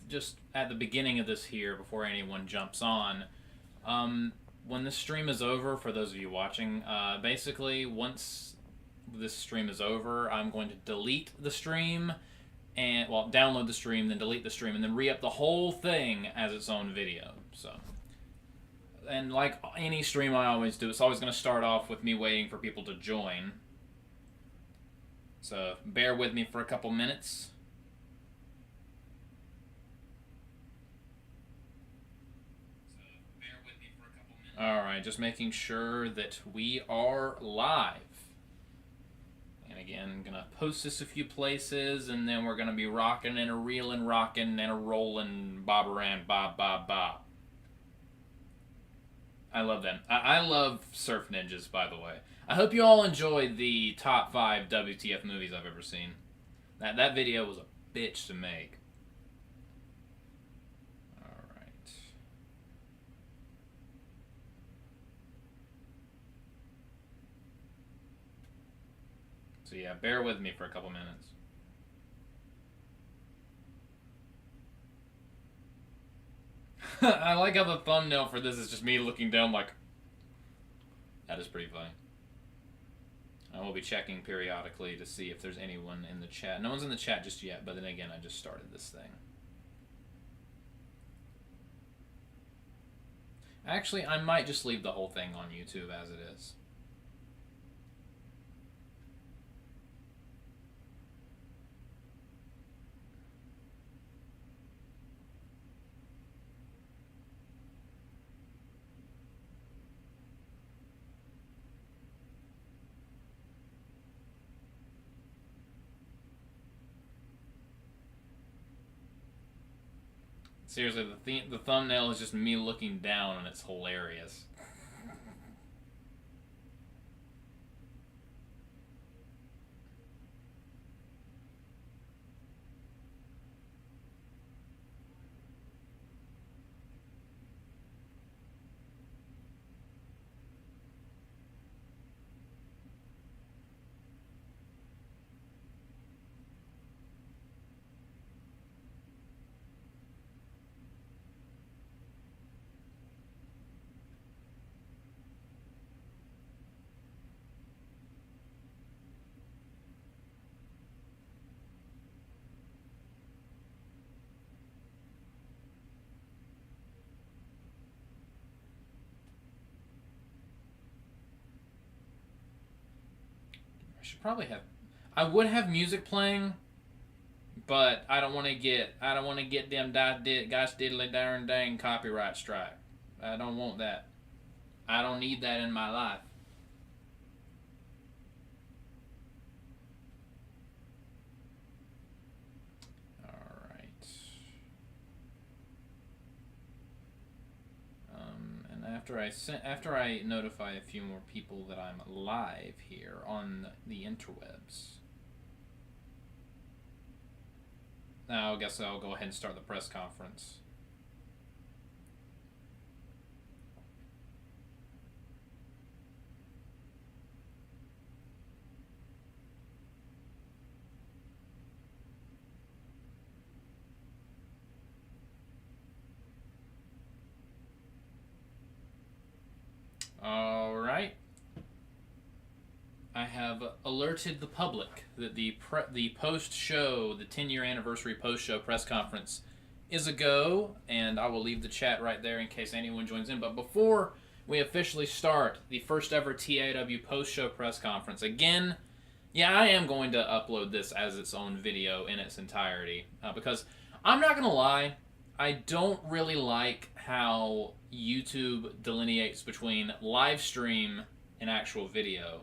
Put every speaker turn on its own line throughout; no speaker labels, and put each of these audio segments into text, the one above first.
just at the beginning of this here, before anyone jumps on, when this stream is over, for those of you watching, basically once this stream is over, I'm going to delete the stream and, well, download the stream, then delete the stream, and then re-up the whole thing as its own video. So, and like any stream I always do, it's always going to start off with me waiting for people to join. So bear with me for a couple minutes. Alright, just making sure that we are live. And again, I'm going to post this a few places, and then we're going to be rocking and a reeling, rocking and a rolling, bob-around, bob. I love them. I love Surf Ninjas, by the way. I hope you all enjoyed the top 5 WTF movies I've ever seen. That video was a bitch to make. Alright. So yeah, bear with me for a couple minutes. I like how the thumbnail for this is just me looking down like... That is pretty funny. I will be checking periodically to see if there's anyone in the chat. No one's in the chat just yet, but then again, I just started this thing. Actually, I might just leave the whole thing on YouTube as it is. Seriously, the thumbnail is just me looking down, and it's hilarious. I should probably have... I would have music playing, but I don't want to get them guys diddly darn dang copyright strike. I don't want that. I don't need that in my life. After I notify a few more people that I'm live here on the interwebs, now I guess I'll go ahead and start the press conference. Alright. I have alerted the public that the post-show, the 10-year anniversary post-show press conference is a go, and I will leave the chat right there in case anyone joins in. But before we officially start the first ever TAW post-show press conference, again, yeah, I am going to upload this as its own video in its entirety, because I'm not going to lie, I don't really like how YouTube delineates between live stream and actual video.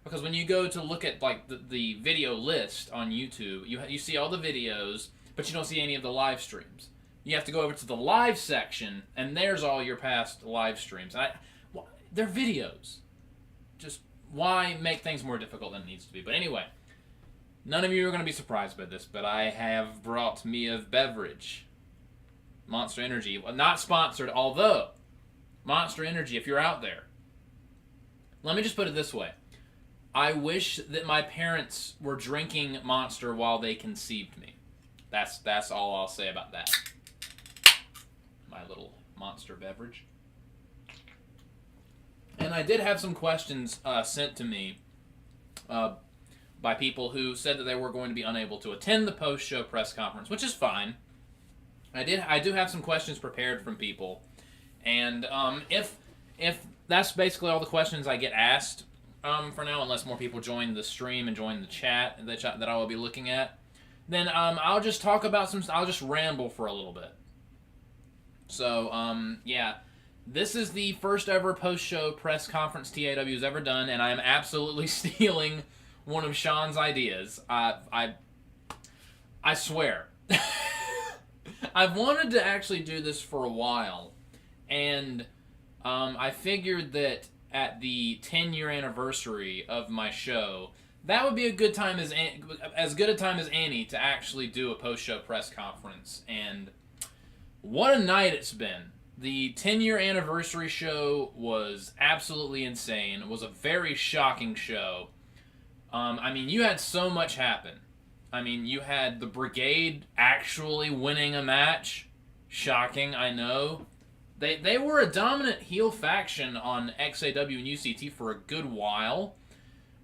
Because when you go to look at like the video list on YouTube, you see all the videos, but you don't see any of the live streams. You have to go over to the live section, and there's all your past live streams. They're videos. Just why make things more difficult than it needs to be? But anyway, none of you are going to be surprised by this, but I have brought me a beverage. Monster Energy. Well, not sponsored, although, Monster Energy, if you're out there, let me just put it this way. I wish that my parents were drinking Monster while they conceived me. That's all I'll say about that. My little monster beverage. And I did have some questions sent to me by people who said that they were going to be unable to attend the post-show press conference, which is fine. I do have some questions prepared from people, and if that's basically all the questions I get asked for now, unless more people join the stream and join the chat that I will be looking at, then I'll just talk about I'll just ramble for a little bit. So yeah. This is the first ever post-show press conference TAW has ever done, and I am absolutely stealing one of Sean's ideas. I swear. I've wanted to actually do this for a while, and I figured that at the 10-year anniversary of my show, that would be a good time as good a time as any to actually do a post-show press conference. And what a night it's been. The 10-year anniversary show was absolutely insane. It was a very shocking show. I mean, you had so much happen. I mean, you had the Brigade actually winning a match. Shocking, I know. They were a dominant heel faction on XAW and UCT for a good while,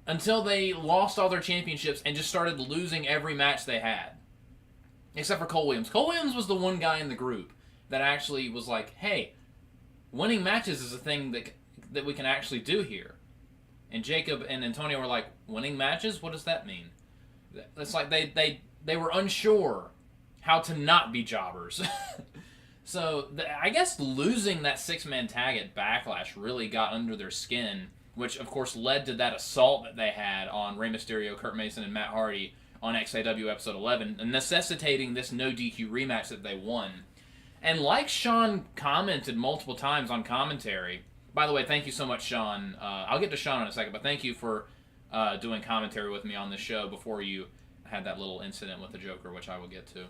until they lost all their championships and just started losing every match they had. Except for Cole Williams. Cole Williams was the one guy in the group that actually was like, hey, winning matches is a thing that we can actually do here. And Jacob and Antonio were like, winning matches? What does that mean? It's like they were unsure how to not be jobbers. So I guess losing that 6-man tag at Backlash really got under their skin, which of course led to that assault that they had on Rey Mysterio, Kurt Mason, and Matt Hardy on XAW episode 11, necessitating this no DQ rematch that they won. And like Sean commented multiple times on commentary, by the way, thank you so much, Sean. I'll get to Sean in a second, but thank you for doing commentary with me on this show before you had that little incident with the Joker, which I will get to.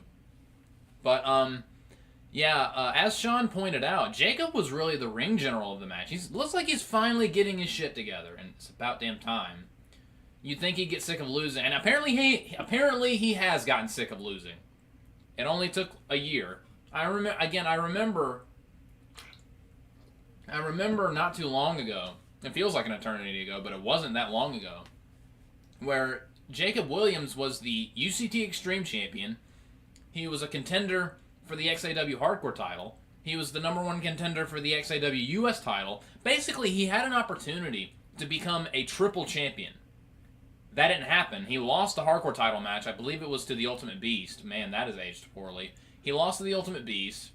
But, yeah, as Sean pointed out, Jacob was really the ring general of the match. Looks like he's finally getting his shit together, and it's about damn time. You'd think he'd get sick of losing, and apparently he has gotten sick of losing. It only took a year. I remember not too long ago, it feels like an eternity ago, but it wasn't that long ago, where Jacob Williams was the UCT Extreme Champion. He was a contender for the XAW Hardcore title. He was the #1 contender for the XAW US title. Basically, he had an opportunity to become a triple champion. That didn't happen. He lost the Hardcore title match. I believe it was to the Ultimate Beast. Man, that has aged poorly. He lost to the Ultimate Beast.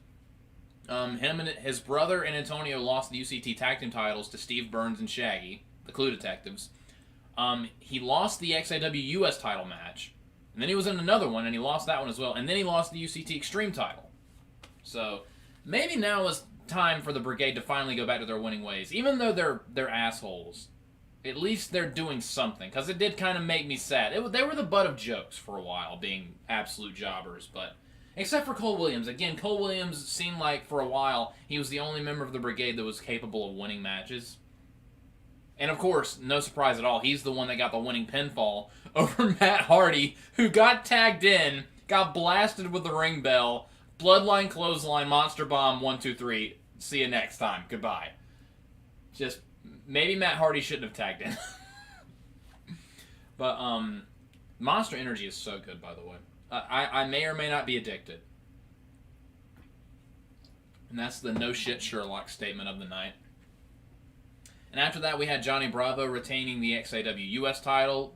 Him and his brother and Antonio lost the UCT Tag Team titles to Steve Burns and Shaggy, the Clue Detectives. He lost the XAW US title match. And then he was in another one, and he lost that one as well. And then he lost the UCT Extreme title. So, maybe now is time for the Brigade to finally go back to their winning ways. Even though they're assholes, at least they're doing something. Because it did kind of make me sad. They were the butt of jokes for a while, being absolute jobbers. But except for Cole Williams. Again, Cole Williams seemed like, for a while, he was the only member of the Brigade that was capable of winning matches. And of course, no surprise at all, he's the one that got the winning pinfall over Matt Hardy, who got tagged in, got blasted with the ring bell, bloodline, clothesline, monster bomb, 1, 2, 3. See you next time. Goodbye. Just, maybe Matt Hardy shouldn't have tagged in. But, Monster Energy is so good, by the way. I may or may not be addicted. And that's the no shit Sherlock statement of the night. And after that, we had Johnny Bravo retaining the XAW US title,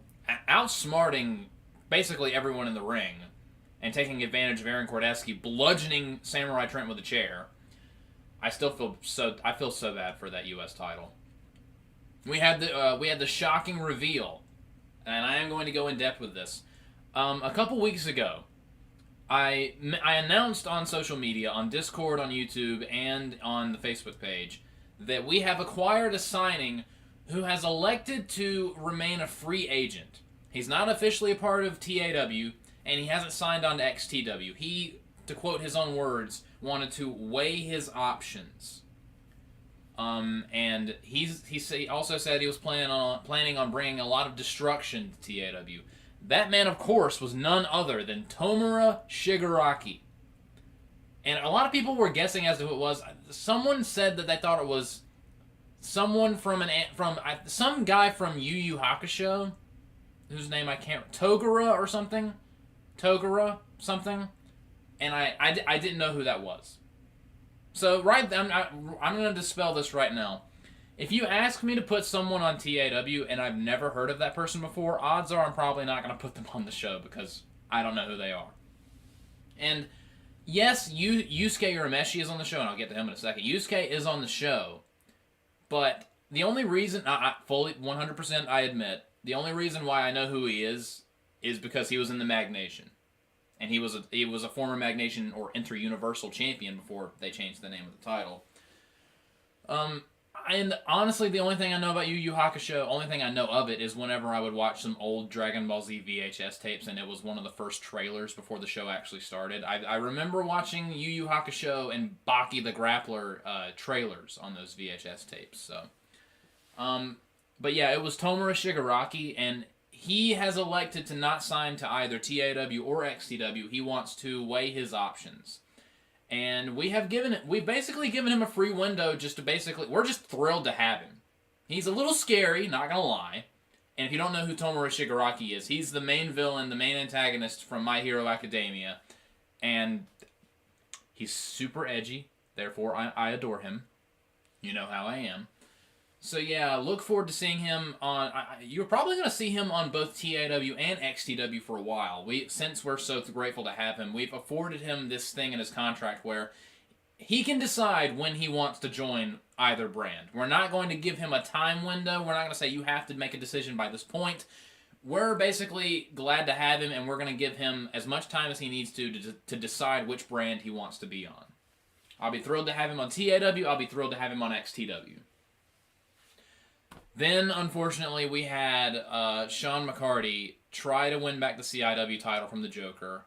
outsmarting basically everyone in the ring, and taking advantage of Aaron Kordeski bludgeoning Samurai Trent with a chair. I feel so bad for that US title. We had the shocking reveal, and I am going to go in depth with this. A couple weeks ago, I announced on social media, on Discord, on YouTube, and on the Facebook page, that we have acquired a signing who has elected to remain a free agent. He's not officially a part of TAW, and he hasn't signed on to XTW. He, to quote his own words, wanted to weigh his options. And he also said he was planning on bringing a lot of destruction to TAW. That man, of course, was none other than Tomura Shigaraki. And a lot of people were guessing as to who it was. Someone said that they thought it was someone from some guy from Yu Yu Hakusho, whose name I can't, Togura or something, and I didn't know who that was. So I'm going to dispel this right now. If you ask me to put someone on TAW and I've never heard of that person before, odds are I'm probably not going to put them on the show because I don't know who they are. And yes, Yusuke Urameshi is on the show, and I'll get to him in a second. Yusuke is on the show, but the only reason, I fully 100% I admit, the only reason why I know who he is because he was in the Magnation. And he was a former Magnation or Inter-Universal Champion before they changed the name of the title. And honestly, the only thing I know about Yu Yu Hakusho, only thing I know of it is whenever I would watch some old Dragon Ball Z VHS tapes, and it was one of the first trailers before the show actually started. I remember watching Yu Yu Hakusho and Baki the Grappler trailers on those VHS tapes. So, but yeah, it was Tomura Shigaraki, and he has elected to not sign to either TAW or XTW. He wants to weigh his options. And we've basically given him a free window we're just thrilled to have him. He's a little scary, not gonna lie. And if you don't know who Tomura Shigaraki is, he's the main villain, the main antagonist from My Hero Academia. And he's super edgy, therefore I adore him. You know how I am. So yeah, look forward to seeing him on. You're probably going to see him on both TAW and XTW for a while. Since we're so grateful to have him, we've afforded him this thing in his contract where he can decide when he wants to join either brand. We're not going to give him a time window. We're not going to say you have to make a decision by this point. We're basically glad to have him, and we're going to give him as much time as he needs to decide which brand he wants to be on. I'll be thrilled to have him on TAW. I'll be thrilled to have him on XTW. Then, unfortunately, we had Sean McCarty try to win back the CIW title from the Joker.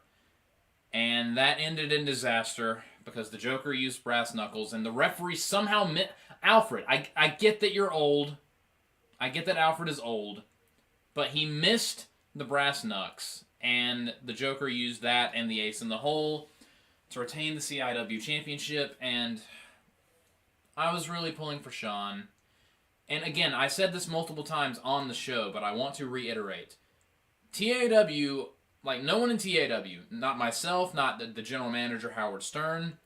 And that ended in disaster because the Joker used brass knuckles. And the referee somehow... Alfred, I get that you're old. I get that Alfred is old. But he missed the brass knucks. And the Joker used that and the ace in the hole to retain the CIW championship. And I was really pulling for Sean. And again, I said this multiple times on the show, but I want to reiterate. TAW, like no one in TAW, not myself, not the general manager Howard Stern,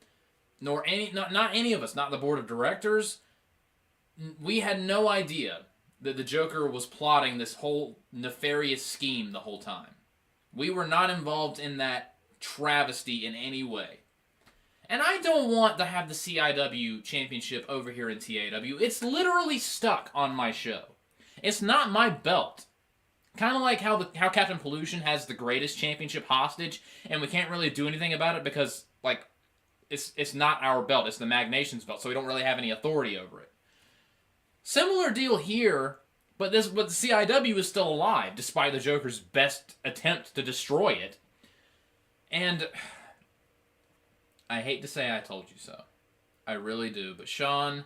nor not any of us, not the board of directors, we had no idea that the Joker was plotting this whole nefarious scheme the whole time. We were not involved in that travesty in any way. And I don't want to have the CIW championship over here in TAW. It's literally stuck on my show. It's not my belt. Kind of like how Captain Pollution has the greatest championship hostage, and we can't really do anything about it because, like, it's not our belt. It's the Magnation's belt, so we don't really have any authority over it. Similar deal here, but the CIW is still alive, despite the Joker's best attempt to destroy it. And I hate to say I told you so. I really do. But Sean,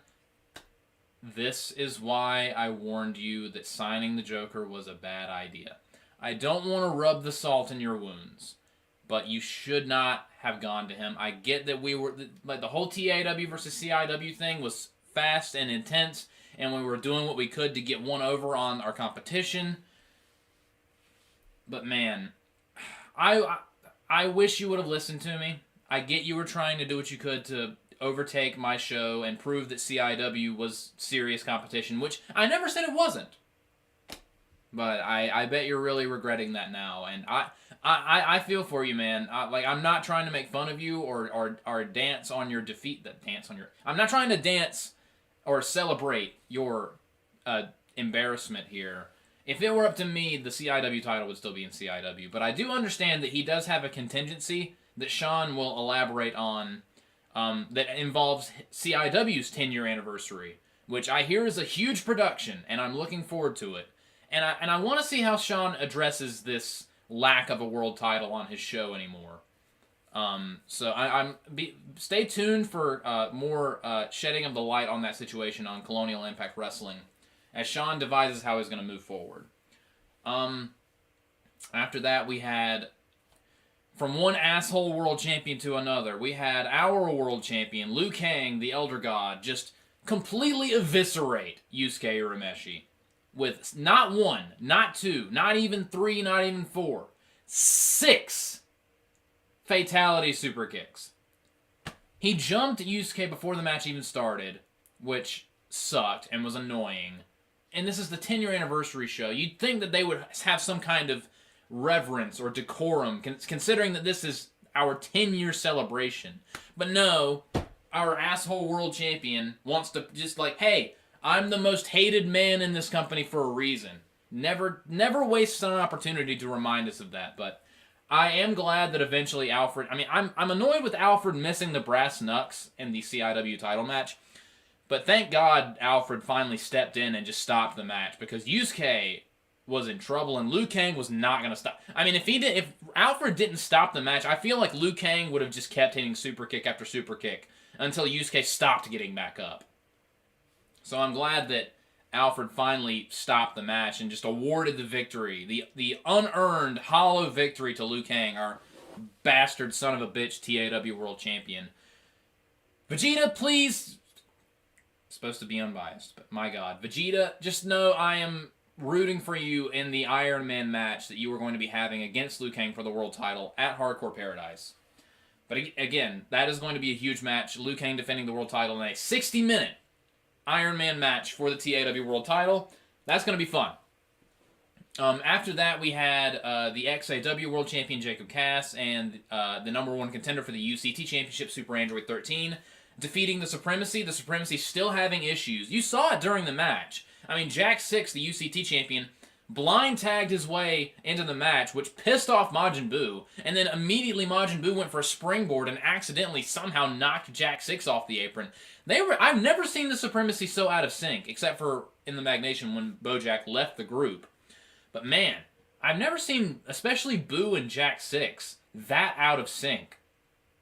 this is why I warned you that signing the Joker was a bad idea. I don't want to rub the salt in your wounds, but you should not have gone to him. I get that the whole TAW versus CIW thing was fast and intense, and we were doing what we could to get one over on our competition. But man, I wish you would have listened to me. I get you were trying to do what you could to overtake my show and prove that CIW was serious competition, which I never said it wasn't. But I bet you're really regretting that now, and I feel for you, man. I'm not trying to make fun of you or dance on your defeat. I'm not trying to dance or celebrate your embarrassment here. If it were up to me, the CIW title would still be in CIW. But I do understand that he does have a contingency that Sean will elaborate on that involves CIW's 10-year anniversary, which I hear is a huge production, and I'm looking forward to it. And I want to see how Sean addresses this lack of a world title on his show anymore. So stay tuned for more shedding of the light on that situation on Colonial Impact Wrestling as Sean devises how he's going to move forward. After that, we had, from one asshole world champion to another, we had our world champion, Liu Kang, the Elder God, just completely eviscerate Yusuke Urameshi. With not one, not two, not even three, not even four, 6 fatality super kicks. He jumped Yusuke before the match even started, which sucked and was annoying. And this is the 10-year anniversary show. You'd think that they would have some kind of reverence or decorum, considering that this is our 10-year celebration. But no, our asshole world champion wants to just like, hey, I'm the most hated man in this company for a reason. Never wastes an opportunity to remind us of that. But I am glad that eventually Alfred... I mean, I'm annoyed with Alfred missing the brass knucks in the CIW title match. But thank God Alfred finally stepped in and just stopped the match, because Yusuke was in trouble and Liu Kang was not going to stop. I mean, if Alfred didn't stop the match, I feel like Liu Kang would have just kept hitting super kick after super kick until Yusuke stopped getting back up. So I'm glad that Alfred finally stopped the match and just awarded the victory, the unearned, hollow victory to Liu Kang, our bastard son of a bitch TAW World Champion. Vegeta, please... Supposed to be unbiased, but my God. Vegeta, just know I am rooting for you in the Iron Man match that you are going to be having against Liu Kang for the world title at Hardcore Paradise. But again, that is going to be a huge match. Liu Kang defending the world title in a 60-minute Iron Man match for the TAW world title. That's going to be fun. After that, we had the XAW world champion Jacob Cass and the number 1 contender for the UCT championship, Super Android 13, defeating the Supremacy. The Supremacy still having issues. You saw it during the match. I mean, Jack 6, the UCT champion, blind tagged his way into the match, which pissed off Majin Buu, and then immediately Majin Buu went for a springboard and accidentally somehow knocked Jack 6 off the apron. I've never seen the Supremacy so out of sync, except for in the Magnation when Bojack left the group. But man, I've never seen, especially Buu and Jack 6, that out of sync.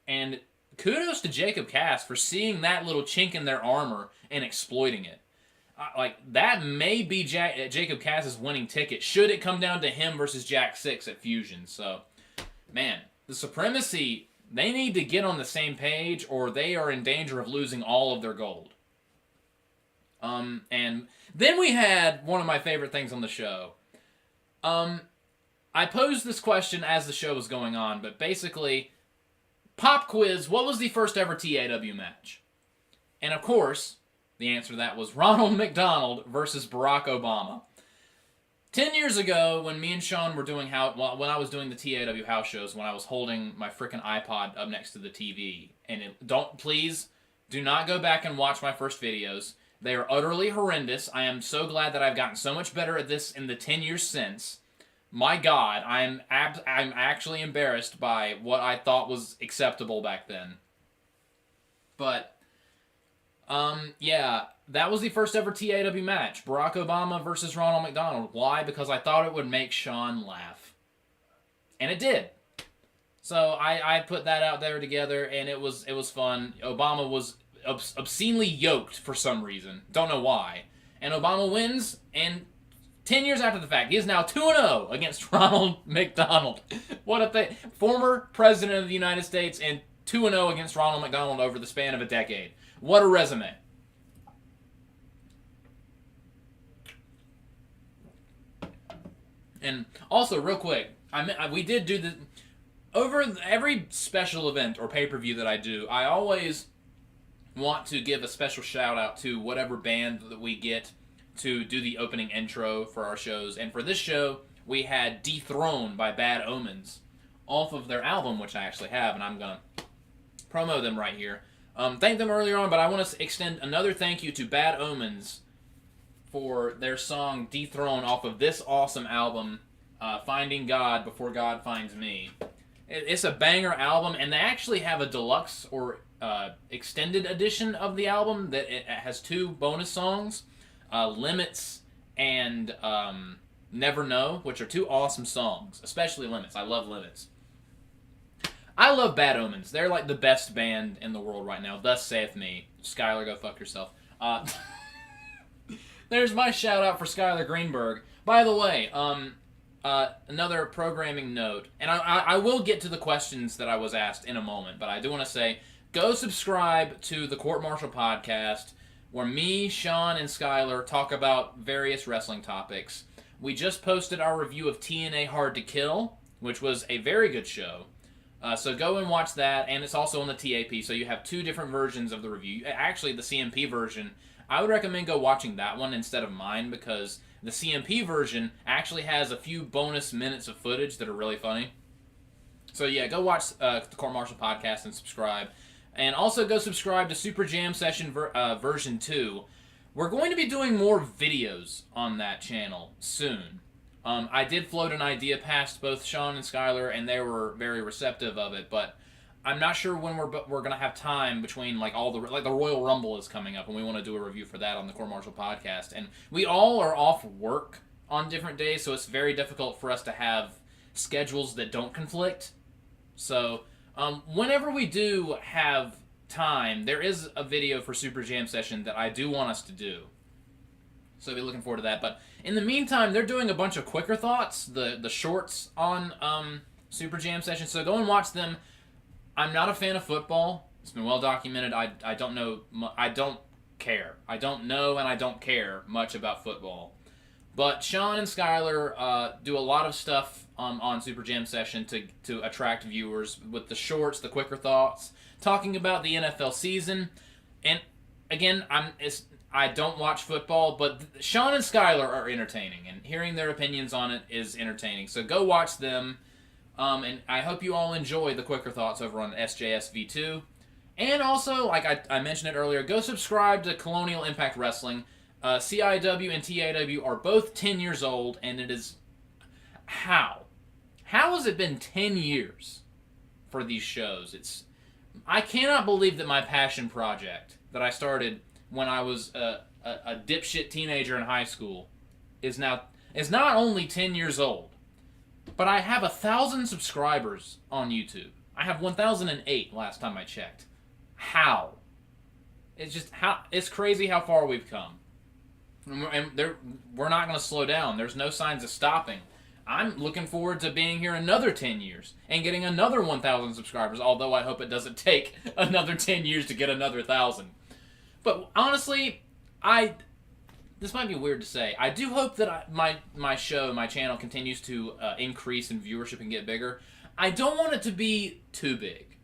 And kudos to Jacob Cass for seeing that little chink in their armor and exploiting it. That may be Jacob Cass's winning ticket, should it come down to him versus Jack 6 at Fusion. So, man, the Supremacy, they need to get on the same page or they are in danger of losing all of their gold. And then we had one of my favorite things on the show. I posed this question as the show was going on, but basically, pop quiz, what was the first ever TAW match? And of course, the answer to that was Ronald McDonald versus Barack Obama. 10 years ago, when me and Sean were doing when I was doing the TAW house shows, when I was holding my frickin' iPod up next to the TV, and please, do not go back and watch my first videos. They are utterly horrendous. I am so glad that I've gotten so much better at this in the 10 years since. My God, I'm actually embarrassed by what I thought was acceptable back then. But, yeah, that was the first ever TAW match. Barack Obama versus Ronald McDonald. Why? Because I thought it would make Sean laugh. And it did. So I put that out there together, and it was fun. Obama was obscenely yoked for some reason. Don't know why. And Obama wins, and 10 years after the fact, he is now 2-0 against Ronald McDonald. What a thing. Former president of the United States and 2-0 against Ronald McDonald over the span of a decade. What a resume. And also, real quick, we did do the... Over every special event or pay-per-view that I do, I always want to give a special shout-out to whatever band that we get to do the opening intro for our shows. And for this show, we had Dethroned by Bad Omens off of their album, which I actually have, and I'm going to promo them right here. Thanked them earlier on, but I want to extend another thank you to Bad Omens for their song Dethroned off of this awesome album, Finding God Before God Finds Me. It's a banger album, and they actually have a deluxe or extended edition of the album that it has 2 bonus songs, Limits and Never Know, which are 2 awesome songs, especially Limits. I love Limits. I love Bad Omens. They're like the best band in the world right now. Thus saith me. Skylar, go fuck yourself. There's my shout out for Skylar Greenberg. By the way, another programming note, and I will get to the questions that I was asked in a moment, but I do want to say, go subscribe to the Court Martial podcast, where me, Sean, and Skylar talk about various wrestling topics. We just posted our review of TNA Hard to Kill, which was a very good show. So go and watch that, and it's also on the TAP, so you have two different versions of the review. Actually, the CMP version, I would recommend go watching that one instead of mine, because the CMP version actually has a few bonus minutes of footage that are really funny. So yeah, go watch the Court Martial podcast and subscribe. And also go subscribe to Super Jam Session version 2. We're going to be doing more videos on that channel soon. I did float an idea past both Sean and Skylar, and they were very receptive of it, but I'm not sure when we're going to have time between the Royal Rumble is coming up, and we want to do a review for that on the Court Martial podcast. And we all are off work on different days, so it's very difficult for us to have schedules that don't conflict. So whenever we do have time, there is a video for Super Jam Session that I do want us to do. So be looking forward to that. But in the meantime, they're doing a bunch of quicker thoughts, the shorts on Super Jam Session. So go and watch them. I'm not a fan of football. It's been well documented. I don't know. I don't care. I don't know and I don't care much about football. But Sean and Skylar do a lot of stuff on Super Jam Session to attract viewers with the shorts, the quicker thoughts, talking about the NFL season. And again, I don't watch football, but Sean and Skylar are entertaining, and hearing their opinions on it is entertaining. So go watch them, and I hope you all enjoy the quicker thoughts over on SJSV2. And also, like I mentioned it earlier, go subscribe to Colonial Impact Wrestling. CIW and TAW are both 10 years old, and it is... How has it been 10 years for these shows? I cannot believe that my passion project that I started when I was a dipshit teenager in high school is not only 10 years old, but I have 1,000 subscribers on YouTube. I have 1,008 last time I checked. How? It's crazy how far we've come. And we're not going to slow down. There's no signs of stopping. I'm looking forward to being here another 10 years and getting another 1,000 subscribers, although I hope it doesn't take another 10 years to get another 1,000. But honestly, this might be weird to say. I do hope that my channel continues to increase in viewership and get bigger. I don't want it to be too big.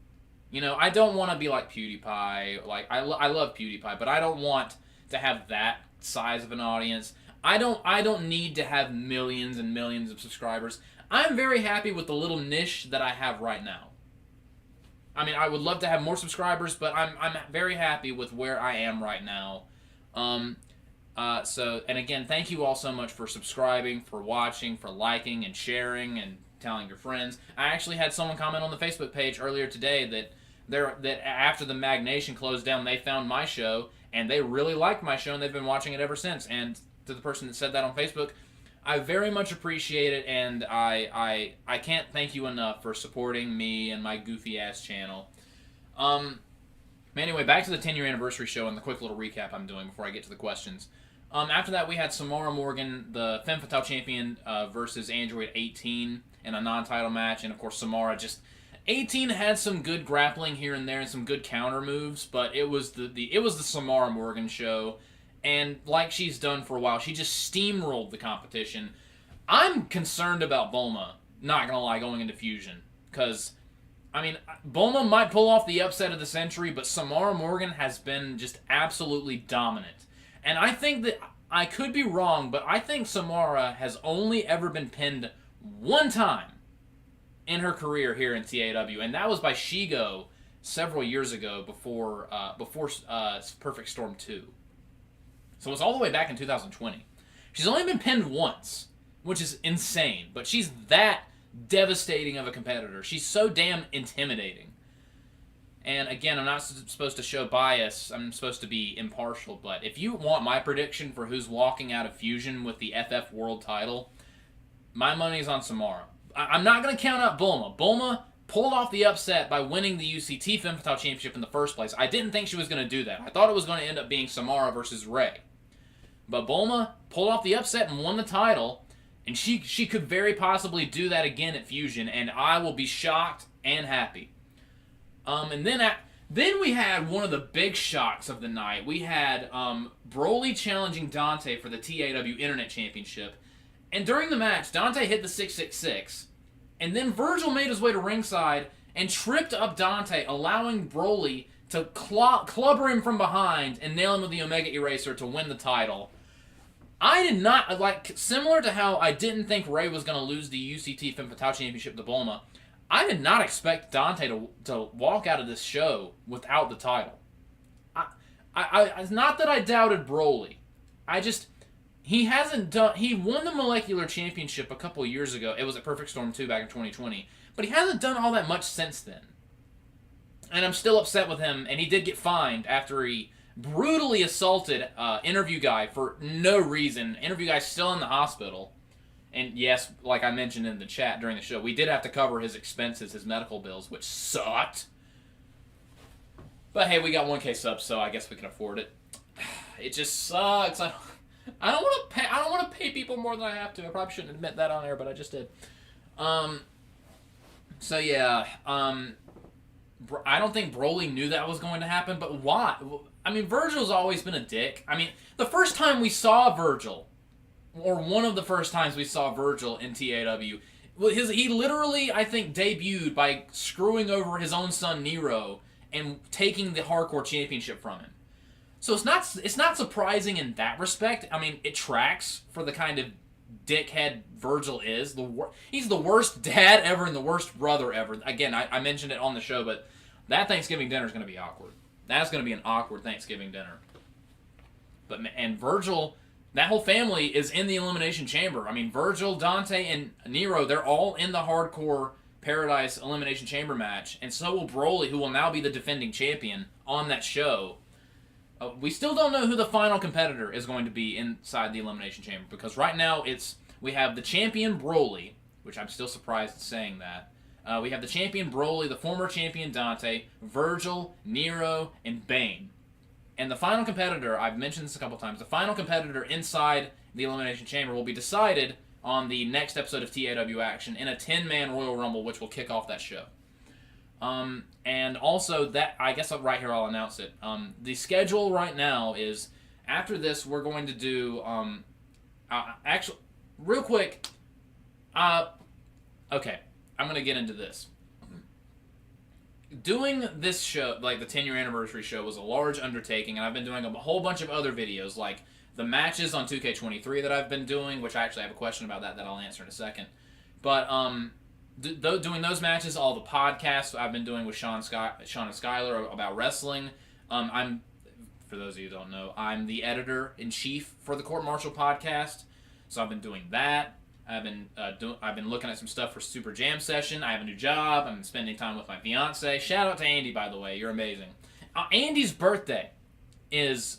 I don't want to be like PewDiePie. Like I love PewDiePie, but I don't want to have that size of an audience. I don't need to have millions and millions of subscribers. I'm very happy with the little niche that I have right now. I mean, I would love to have more subscribers, but I'm very happy with where I am right now. And again, thank you all so much for subscribing, for watching, for liking and sharing and telling your friends. I actually had someone comment on the Facebook page earlier today that after the Mag Nation closed down, they found my show and they really liked my show and they've been watching it ever since. And to the person that said that on Facebook, I very much appreciate it, and I can't thank you enough for supporting me and my goofy-ass channel. Anyway, back to the 10-year anniversary show and the quick little recap I'm doing before I get to the questions. After that, we had Samara Morgan, the Femme Fatale champion, versus Android 18 in a non-title match, and of course Samara 18 had some good grappling here and there and some good counter moves, but it was the Samara Morgan show. And like she's done for a while, she just steamrolled the competition. I'm concerned about Bulma, not going to lie, going into Fusion. Because, I mean, Bulma might pull off the upset of the century, but Samara Morgan has been just absolutely dominant. And I think that, I could be wrong, but I think Samara has only ever been pinned one time in her career here in TAW. And that was by Shigo several years ago before Perfect Storm 2. So it was all the way back in 2020. She's only been pinned once, which is insane. But she's that devastating of a competitor. She's so damn intimidating. And again, I'm not supposed to show bias. I'm supposed to be impartial. But if you want my prediction for who's walking out of Fusion with the FF World title, my money's on Samara. I'm not going to count out Bulma. Bulma pulled off the upset by winning the UCT Femme Fatale Championship in the first place. I didn't think she was going to do that. I thought it was going to end up being Samara versus Rey. But Bulma pulled off the upset and won the title, And she could very possibly do that again at Fusion, and I will be shocked and happy. And then we had one of the big shocks of the night. We had Broly challenging Dante for the TAW Internet Championship. And during the match, Dante hit the 666. And then Virgil made his way to ringside and tripped up Dante, allowing Broly to clubber him from behind and nail him with the Omega Eraser to win the title. I did not, similar to how I didn't think Ray was going to lose the UCT Femme Fatale Championship to Bulma, I did not expect Dante to walk out of this show without the title. It's not that I doubted Broly. He won the Molecular Championship a couple years ago. It was at Perfect Storm 2 back in 2020. But he hasn't done all that much since then. And I'm still upset with him, and he did get fined after he brutally assaulted Interview Guy for no reason. Interview Guy's still in the hospital. And yes, like I mentioned in the chat during the show, we did have to cover his expenses, his medical bills, which sucked. But hey, we got 1K subs, so I guess we can afford it. It just sucks. I don't want to pay. I don't want to pay people more than I have to. I probably shouldn't admit that on air, but I just did. So yeah. I don't think Broly knew that was going to happen, but why? I mean, Virgil's always been a dick. I mean, the first time we saw Virgil, or one of the first times we saw Virgil in TAW, he literally, I think, debuted by screwing over his own son Nero and taking the Hardcore Championship from him. So it's not surprising in that respect. I mean, it tracks for the kind of dickhead Virgil is. He's the worst dad ever and the worst brother ever. Again, I mentioned it on the show, but that Thanksgiving dinner is going to be awkward. That's going to be an awkward Thanksgiving dinner. And Virgil, that whole family is in the Elimination Chamber. I mean, Virgil, Dante, and Nero, they're all in the Hardcore Paradise Elimination Chamber match, and so will Broly, who will now be the defending champion on that show. We still don't know who the final competitor is going to be inside the Elimination Chamber, because right now we have the champion Broly, which I'm still surprised at saying that. We have the champion Broly, the former champion Dante, Virgil, Nero, and Bane. And the final competitor, I've mentioned this a couple times, the final competitor inside the Elimination Chamber will be decided on the next episode of TAW Action in a 10-man Royal Rumble, which will kick off that show. And also, that I guess right here I'll announce it. The schedule right now is, after this, we're going to do, actually, real quick, okay, I'm going to get into this. Doing this show, like the 10-year anniversary show, was a large undertaking, and I've been doing a whole bunch of other videos, like the matches on 2K23 that I've been doing, which I actually have a question about that I'll answer in a second. But doing those matches, all the podcasts I've been doing with Sean and Skylar about wrestling. I'm, for those of you who don't know, I'm the editor-in-chief for the Court Martial podcast, so I've been doing that. I've been looking at some stuff for Super Jam Session. I have a new job. I've been spending time with my fiance. Shout out to Andy, by the way. You're amazing. Andy's birthday is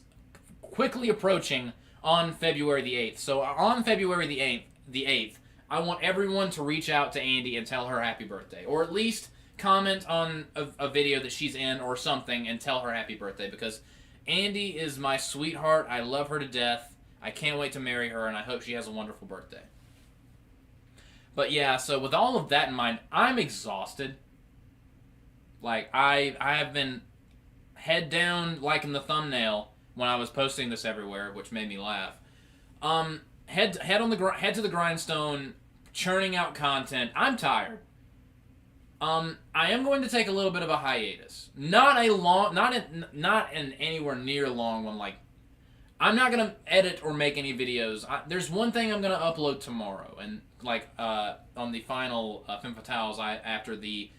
quickly approaching on February the 8th. So on February the 8th, I want everyone to reach out to Andy and tell her happy birthday. Or at least comment on a video that she's in or something and tell her happy birthday, because Andy is my sweetheart. I love her to death. I can't wait to marry her, and I hope she has a wonderful birthday. But yeah, so with all of that in mind, I'm exhausted. Like, I have been head down, like in the thumbnail, when I was posting this everywhere, which made me laugh. Head to the grindstone, churning out content. I'm tired. I am going to take a little bit of a hiatus. Not an anywhere near long one. Like, I'm not gonna edit or make any videos. There's one thing I'm gonna upload tomorrow, and like on the final Femme Fatales, after the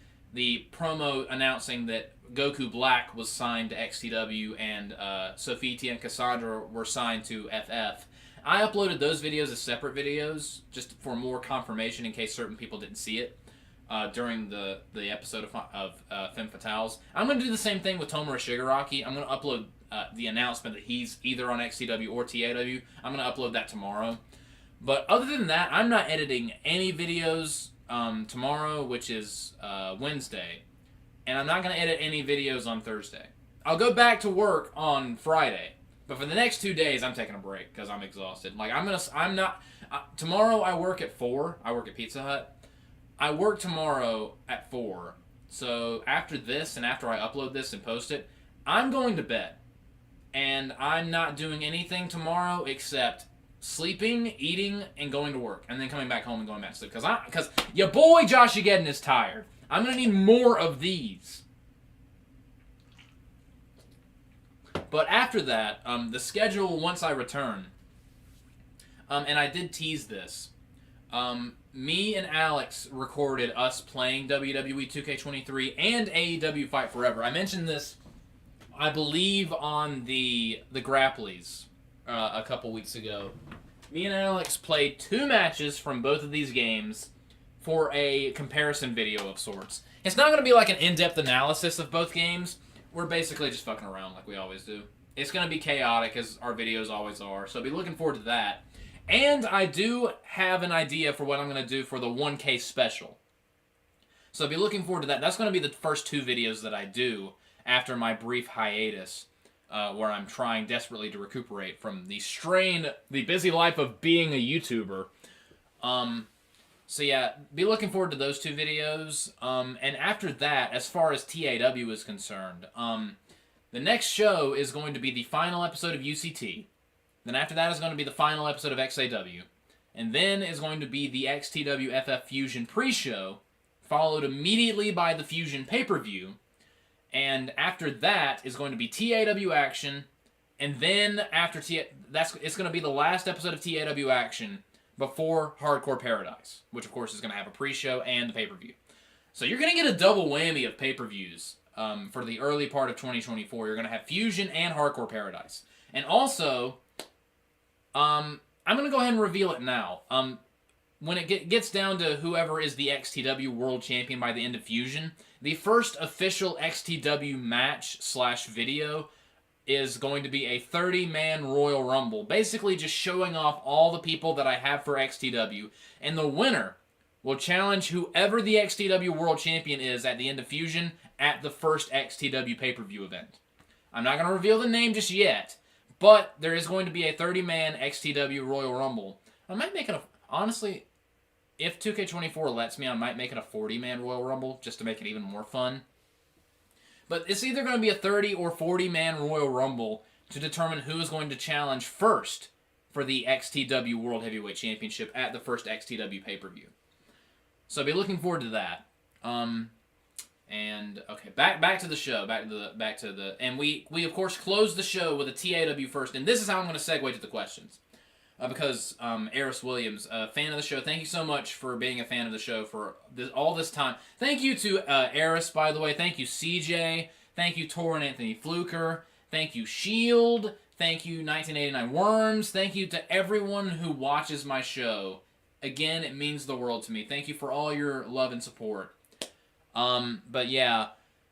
promo announcing that Goku Black was signed to XTW and Sofiti and Cassandra were signed to FF. I uploaded those videos as separate videos, just for more confirmation in case certain people didn't see it during the episode of Femme Fatales. I'm going to do the same thing with Tomura Shigaraki. I'm going to upload the announcement that he's either on XTW or TAW. I'm going to upload that tomorrow. But other than that, I'm not editing any videos tomorrow, which is Wednesday. And I'm not going to edit any videos on Thursday. I'll go back to work on Friday. But for the next 2 days, I'm taking a break because I'm exhausted. Like I'm not. Tomorrow I work at 4. I work at Pizza Hut. I work tomorrow at 4. So after this and after I upload this and post it, I'm going to bed. And I'm not doing anything tomorrow except sleeping, eating, and going to work. And then coming back home and going back to sleep. Because your boy Josh Yageddon is tired. I'm going to need more of these. But after that, the schedule, once I return, and I did tease this, me and Alex recorded us playing WWE 2K23 and AEW Fight Forever. I mentioned this, I believe, on the Grapplies a couple weeks ago. Me and Alex played 2 matches from both of these games for a comparison video of sorts. It's not going to be like an in-depth analysis of both games. We're basically just fucking around like we always do. It's going to be chaotic, as our videos always are, so be looking forward to that. And I do have an idea for what I'm going to do for the 1K special. So be looking forward to that. That's going to be the first 2 videos that I do after my brief hiatus, where I'm trying desperately to recuperate from the strain, the busy life of being a YouTuber. So yeah, be looking forward to those 2 videos. And after that, as far as TAW is concerned, the next show is going to be the final episode of UCT. Then after that is going to be the final episode of XAW. And then is going to be the XTW FF Fusion pre-show, followed immediately by the Fusion pay-per-view. And after that is going to be TAW Action. And then after it's going to be the last episode of TAW Action before Hardcore Paradise, which of course is going to have a pre-show and the pay-per-view. So you're going to get a double whammy of pay-per-views for the early part of 2024. You're going to have Fusion and Hardcore Paradise. And also, I'm going to go ahead and reveal it now. When it gets down to whoever is the XTW World Champion by the end of Fusion, the first official XTW match/video is going to be a 30-man Royal Rumble, basically just showing off all the people that I have for XTW, and the winner will challenge whoever the XTW World Champion is at the end of Fusion at the first XTW pay-per-view event. I'm not going to reveal the name just yet, but there is going to be a 30-man XTW Royal Rumble. I might make it honestly, if 2K24 lets me, I might make it a 40-man Royal Rumble just to make it even more fun. But it's either going to be a 30 or 40-man Royal Rumble to determine who is going to challenge first for the XTW World Heavyweight Championship at the first XTW pay-per-view. So be looking forward to that. And okay, back to the show, and we of course closed the show with a TAW first, and this is how I'm going to segue to the questions. Because Eris Williams, a fan of the show, thank you so much for being a fan of the show for all this time. Thank you to Eris, by the way. Thank you, CJ. Thank you, Torrin Anthony Fluker. Thank you, Shield. Thank you, 1989 Worms. Thank you to everyone who watches my show. Again, it means the world to me. Thank you for all your love and support. But yeah,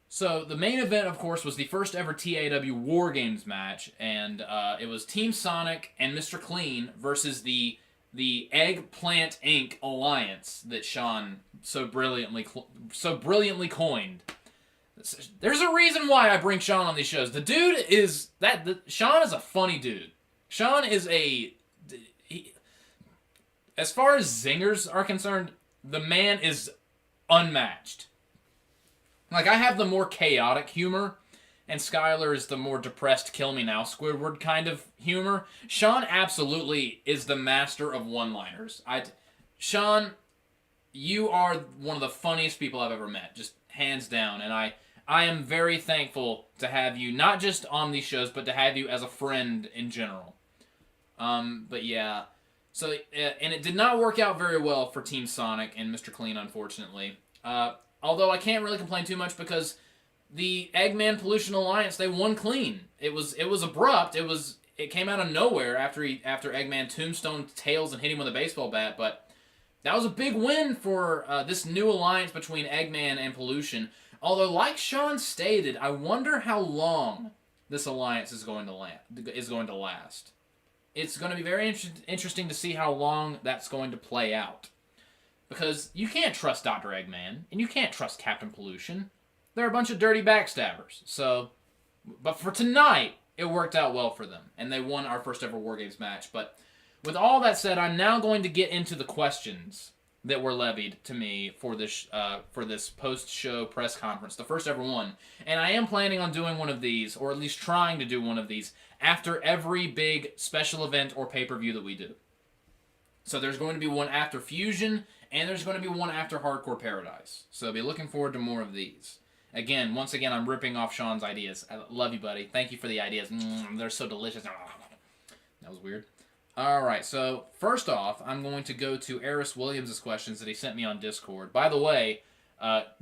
so the main event, of course, was the first ever TAW War Games match, and it was Team Sonic and Mr. Clean versus the Eggplant Inc. alliance that Sean so brilliantly coined. There's a reason why I bring Sean on these shows. The dude is Sean is a funny dude. Sean is as far as zingers are concerned, the man is unmatched. Like, I have the more chaotic humor, and Skylar is the more depressed, kill me now, Squidward kind of humor. Sean absolutely is the master of one-liners. Sean, you are one of the funniest people I've ever met, just hands down, and I am very thankful to have you, not just on these shows, but to have you as a friend in general. But yeah, so, and it did not work out very well for Team Sonic and Mr. Clean, unfortunately. Although I can't really complain too much because the Eggman Pollution Alliance, they won clean. It was abrupt. It came out of nowhere after Eggman tombstoned Tails and hit him with a baseball bat. But that was a big win for this new alliance between Eggman and Pollution. Although, like Sean stated, I wonder how long this alliance is going to last. It's going to be very interesting to see how long that's going to play out. Because you can't trust Dr. Eggman, and you can't trust Captain Pollution. They're a bunch of dirty backstabbers. So, but for tonight, it worked out well for them, and they won our first ever War Games match. But with all that said, I'm now going to get into the questions that were levied to me for this post-show press conference, the first ever one. And I am planning on doing one of these, or at least trying to do one of these, after every big special event or pay-per-view that we do. So there's going to be one after Fusion, and there's going to be one after Hardcore Paradise. So be looking forward to more of these. Once again, I'm ripping off Sean's ideas. I love you, buddy. Thank you for the ideas. They're so delicious. That was weird. Alright, so first off, I'm going to go to Eris Williams' questions that he sent me on Discord. By the way,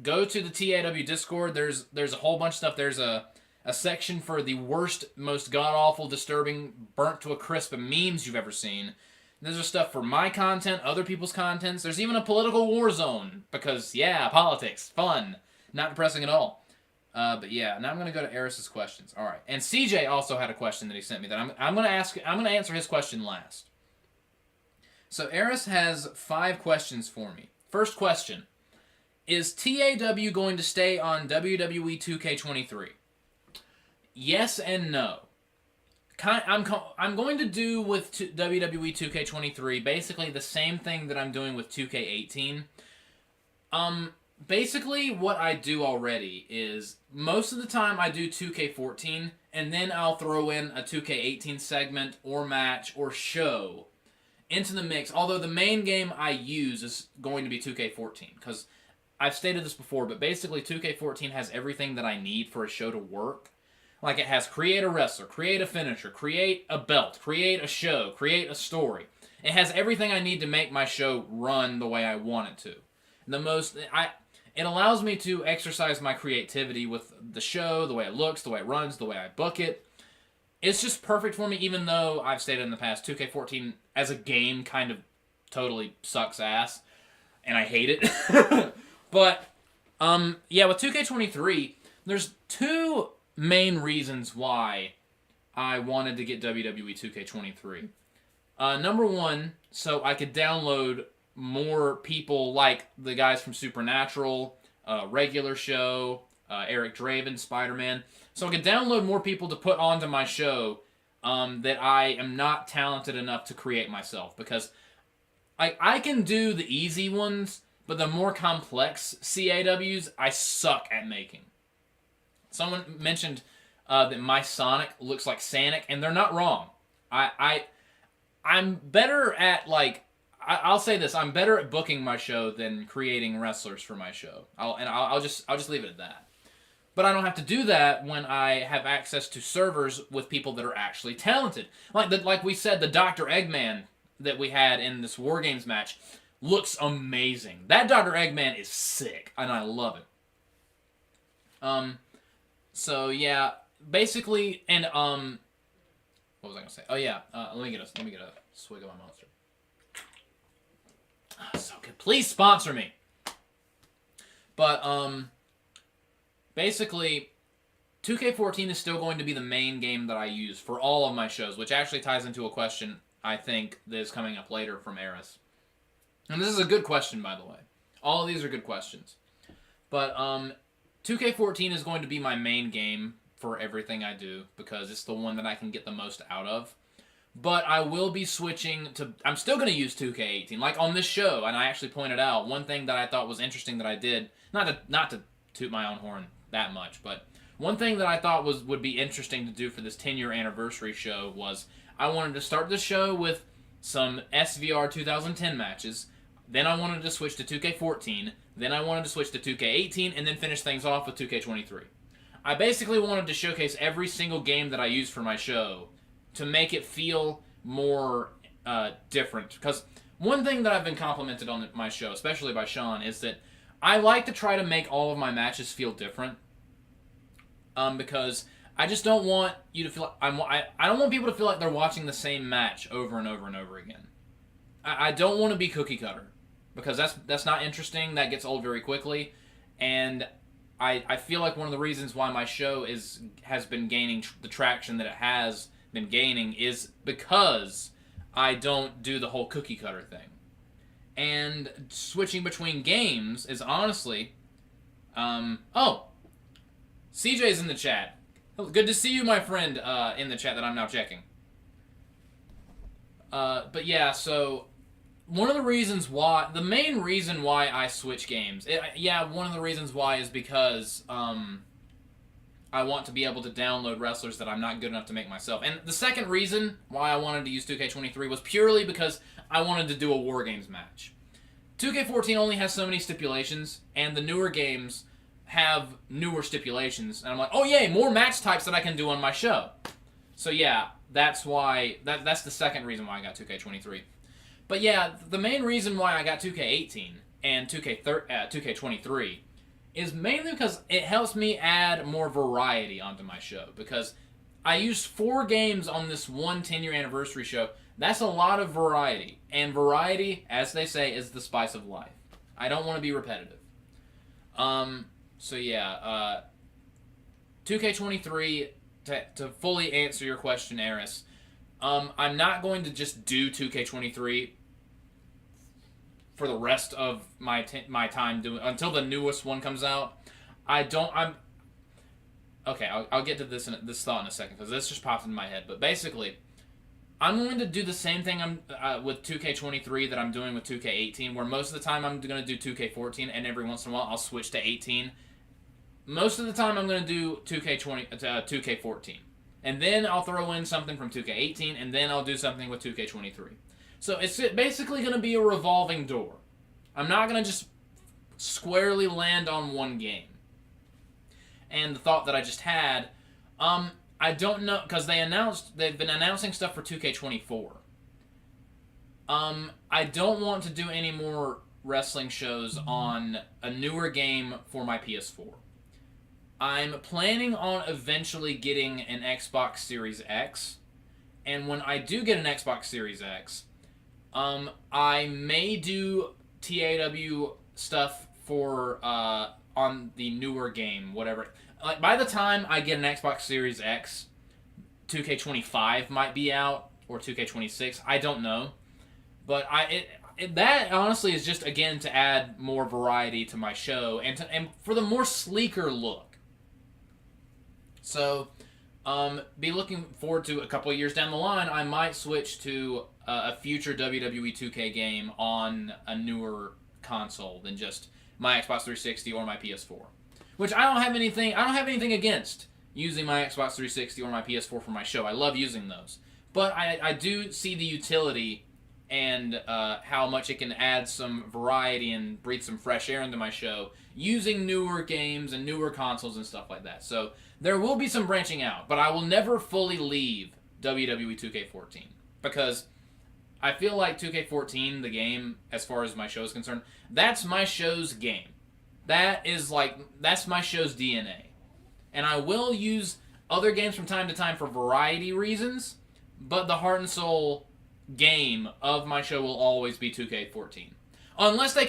go to the TAW Discord. There's a whole bunch of stuff. There's a section for the worst, most god-awful, disturbing, burnt to a crisp memes you've ever seen. There's stuff for my content, other people's contents. There's even a political war zone. Because, yeah, politics. Fun. Not depressing at all. But yeah, now I'm going to go to Eris's questions. All right. And CJ also had a question that he sent me that I'm going to answer his question last. So Eris has 5 questions for me. First question. Is TAW going to stay on WWE 2K23? Yes and no. I'm going to do with WWE 2K23 basically the same thing that I'm doing with 2K18. Basically, what I do already is, most of the time I do 2K14, and then I'll throw in a 2K18 segment, or match, or show into the mix, although the main game I use is going to be 2K14, because I've stated this before, but basically 2K14 has everything that I need for a show to work. Like, it has create a wrestler, create a finisher, create a belt, create a show, create a story. It has everything I need to make my show run the way I want it to. It allows me to exercise my creativity with the show, the way it looks, the way it runs, the way I book it. It's just perfect for me, even though I've stated in the past, 2K14 as a game kind of totally sucks ass, and I hate it. But, yeah, with 2K23, there's 2 main reasons why I wanted to get WWE 2K23. Number 1, so I could download more people like the guys from Supernatural, Regular Show, Eric Draven, Spider-Man. So I could download more people to put onto my show that I am not talented enough to create myself. Because I can do the easy ones, but the more complex CAWs, I suck at making. Someone mentioned that my Sonic looks like Sanic, and they're not wrong. I'm better at, like... I'll say this: I'm better at booking my show than creating wrestlers for my show. I'll just leave it at that. But I don't have to do that when I have access to servers with people that are actually talented. Like we said, the Dr. Eggman that we had in this War Games match looks amazing. That Dr. Eggman is sick, and I love it. So yeah, basically, and what was I gonna say? Oh yeah, let me get a swig of my Monster. Oh, so good. Please sponsor me. But, basically, 2K14 is still going to be the main game that I use for all of my shows, which actually ties into a question, I think, that is coming up later from Eris. And this is a good question, by the way. All of these are good questions. But, 2K14 is going to be my main game for everything I do, because it's the one that I can get the most out of. But I will be switching to... I'm still going to use 2K18. Like on this show, and I actually pointed out, one thing that I thought was interesting that I did, not to toot my own horn that much, but one thing that I thought would be interesting to do for this 10-year anniversary show was I wanted to start the show with some SVR 2010 matches, then I wanted to switch to 2K14, then I wanted to switch to 2K18, and then finish things off with 2K23. I basically wanted to showcase every single game that I use for my show to make it feel more different. Because one thing that I've been complimented on my show, especially by Sean, is that I like to try to make all of my matches feel different. Because I just don't want you to feel... I don't want people to feel like they're watching the same match over and over and over again. I don't want to be cookie cutter. Because that's not interesting. That gets old very quickly. And I feel like one of the reasons why my show has been gaining the traction that it has been gaining is because I don't do the whole cookie cutter thing. And switching between games is honestly... CJ's in the chat. Good to see you, my friend, in the chat that I'm now checking. But yeah, so one of the reasons why, the main reason why I switch games, one of the reasons why is because I want to be able to download wrestlers that I'm not good enough to make myself. And the second reason why I wanted to use 2K23 was purely because I wanted to do a War Games match. 2K14 only has so many stipulations, and the newer games have newer stipulations. And I'm like, oh yay, more match types that I can do on my show. So yeah, that's why, that's the second reason why I got 2K23. But yeah, the main reason why I got 2K18 and 2K23 is mainly because it helps me add more variety onto my show. Because I used 4 games on this one 10-year anniversary show. That's a lot of variety. And variety, as they say, is the spice of life. I don't want to be repetitive. So yeah, 2K23, to fully answer your question, Eris, I'm not going to just do 2K23 for the rest of my time doing until the newest one comes out. I'll get to this thought in a second because this just popped into my head. But basically, I'm going to do the same thing with 2K23 that I'm doing with 2K18, where most of the time I'm going to do 2K14, and every once in a while I'll switch to 18. Most of the time I'm going to do 2K14, and then I'll throw in something from 2K18, and then I'll do something with 2K23. So it's basically going to be a revolving door. I'm not going to just squarely land on one game. And the thought that I just had, I don't know, because they've been announcing stuff for 2K24. I don't want to do any more wrestling shows on a newer game for my PS4. I'm planning on eventually getting an Xbox Series X, and when I do get an Xbox Series X, I may do TAW stuff for on the newer game, whatever. Like by the time I get an Xbox Series X, 2K25 might be out, or 2K26. I don't know, but that honestly is just again to add more variety to my show and for the more sleeker look. So, be looking forward to a couple of years down the line. I might switch to a future WWE 2K game on a newer console than just my Xbox 360 or my PS4. Which I don't have anything against using my Xbox 360 or my PS4 for my show. I love using those. But I do see the utility and how much it can add some variety and breathe some fresh air into my show using newer games and newer consoles and stuff like that. So there will be some branching out, but I will never fully leave WWE 2K14 because I feel like 2K14, the game, as far as my show is concerned, that's my show's game. That's my show's DNA. And I will use other games from time to time for variety reasons, but the heart and soul game of my show will always be 2K14. Unless they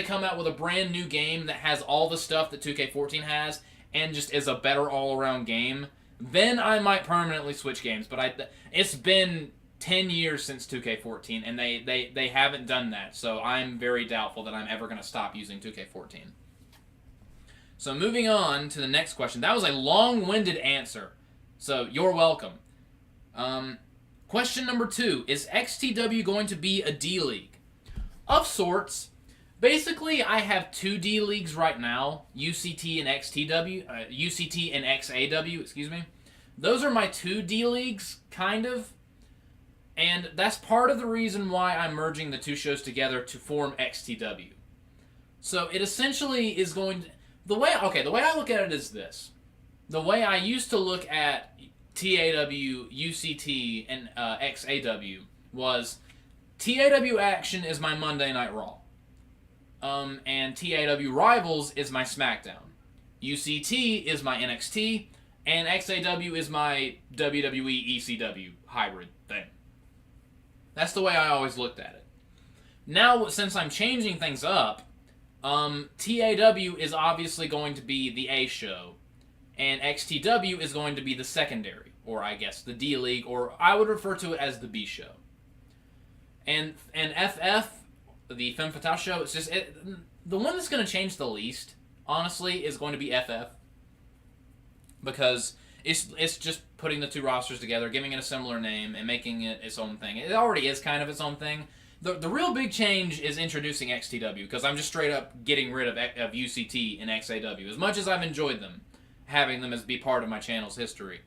come out with a brand new game that has all the stuff that 2K14 has and just is a better all-around game, then I might permanently switch games. But it's been 10 years since 2K14, and they haven't done that, so I'm very doubtful that I'm ever going to stop using 2K14. So moving on to the next question. That was a long-winded answer, so you're welcome. Question number 2. Is XTW going to be a D-League? Of sorts. Basically, I have 2 D-Leagues right now, UCT and UCT and XAW, excuse me. Those are my 2 D-Leagues, kind of. And that's part of the reason why I'm merging the 2 shows together to form XTW. So it essentially is going to... The way I look at it is this. The way I used to look at TAW, UCT, and XAW was TAW Action is my Monday Night Raw. And TAW Rivals is my SmackDown. UCT is my NXT, and XAW is my WWE ECW hybrid thing. That's the way I always looked at it. Now, since I'm changing things up, TAW is obviously going to be the A show, and XTW is going to be the secondary, or I guess the D League, or I would refer to it as the B show. And FF, the Femme Fatale show, it's just the one that's going to change the least, honestly, is going to be FF, because It's just putting the two rosters together, giving it a similar name, and making it its own thing. It already is kind of its own thing. The real big change is introducing XTW, because I'm just straight up getting rid of UCT and XAW. As much as I've enjoyed them, having them as be part of my channel's history.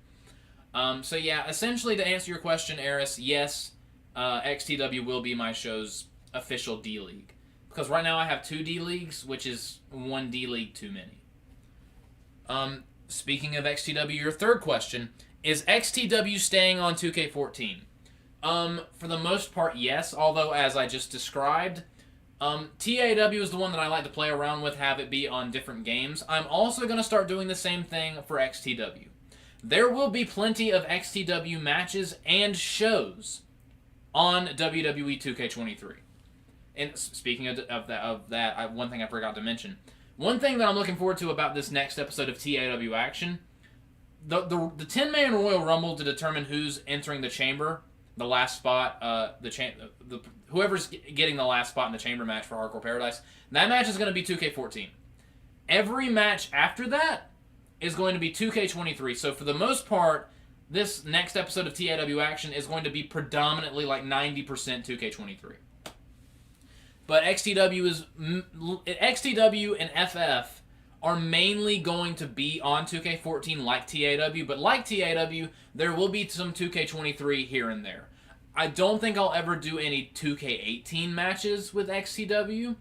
So yeah, essentially to answer your question, Eris, yes, XTW will be my show's official D-League. Because right now I have 2 D-Leagues, which is 1 D-League too many. Speaking of XTW, your third question, is XTW staying on 2K14? For the most part, yes, although as I just described, TAW is the one that I like to play around with, have it be on different games. I'm also going to start doing the same thing for XTW. There will be plenty of XTW matches and shows on WWE 2K23. And speaking of that, one thing I forgot to mention. One thing that I'm looking forward to about this next episode of TAW Action, the 10-man Royal Rumble to determine who's entering the chamber, the last spot, whoever's getting the last spot in the chamber match for Hardcore Paradise, that match is going to be 2K14. Every match after that is going to be 2K23. So for the most part, this next episode of TAW Action is going to be predominantly like 90% 2K23. But XTW and FF are mainly going to be on 2K14 like TAW, but like TAW, there will be some 2K23 here and there. I don't think I'll ever do any 2K18 matches with XTW,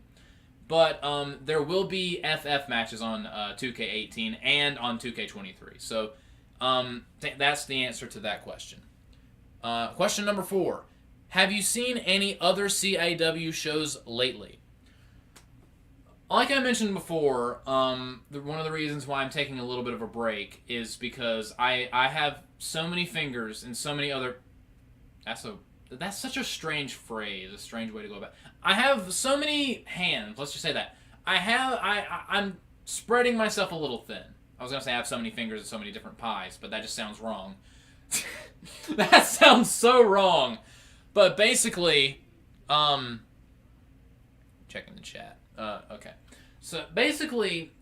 but there will be FF matches on 2K18 and on 2K23. So that's the answer to that question. Question number 4. Have you seen any other CAW shows lately? Like I mentioned before, one of the reasons why I'm taking a little bit of a break is because I have so many fingers and so many other... That's such a strange phrase, a strange way to go about it. I have so many hands, let's just say that. I'm spreading myself a little thin. I was going to say I have so many fingers and so many different pies, but that just sounds wrong. That sounds so wrong. But basically, checking the chat. Okay. So basically,